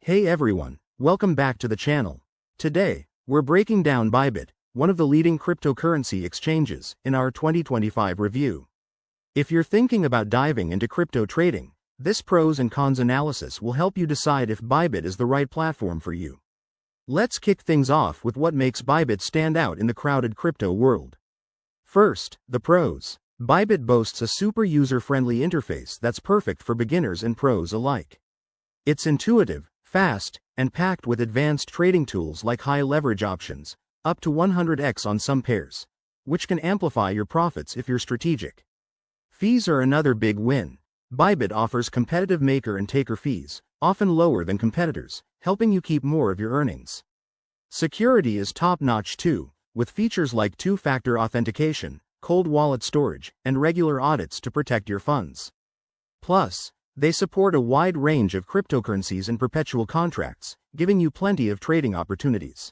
Hey everyone, welcome back to the channel. Today, we're breaking down Bybit, one of the leading cryptocurrency exchanges, in our 2025 review. If you're thinking about diving into crypto trading, this pros and cons analysis will help you decide if Bybit is the right platform for you. Let's kick things off with what makes Bybit stand out in the crowded crypto world. First, the pros. Bybit boasts a super user-friendly interface that's perfect for beginners and pros alike. It's intuitive, fast, and packed with advanced trading tools like high leverage options, up to 100x on some pairs, which can amplify your profits if you're strategic. Fees are another big win. Bybit offers competitive maker and taker fees, often lower than competitors, helping you keep more of your earnings. Security is top-notch too, with features like two-factor authentication, cold wallet storage, and regular audits to protect your funds. Plus, they support a wide range of cryptocurrencies and perpetual contracts, giving you plenty of trading opportunities.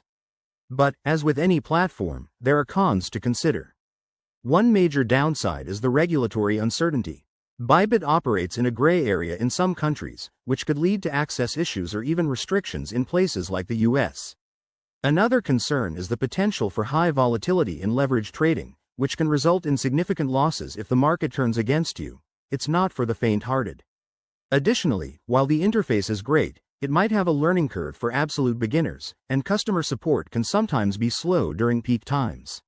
But, as with any platform, there are cons to consider. One major downside is the regulatory uncertainty. Bybit operates in a gray area in some countries, which could lead to access issues or even restrictions in places like the US. Another concern is the potential for high volatility in leverage trading, which can result in significant losses if the market turns against you. It's not for the faint-hearted. Additionally, while the interface is great, it might have a learning curve for absolute beginners, and customer support can sometimes be slow during peak times.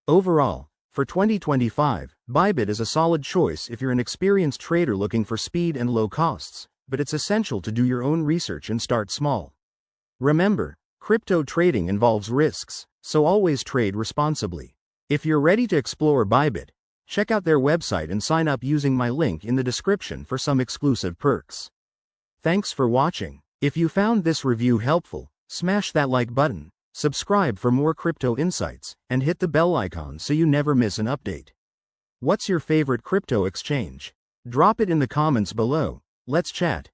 Overall, for 2025, Bybit is a solid choice if you're an experienced trader looking for speed and low costs, but it's essential to do your own research and start small. Remember, crypto trading involves risks, so always trade responsibly. If you're ready to explore Bybit, check out their website and sign up using my link in the description for some exclusive perks. Thanks for watching. If you found this review helpful, smash that like button, subscribe for more crypto insights, and hit the bell icon so you never miss an update. What's your favorite crypto exchange? Drop it in the comments below. Let's chat.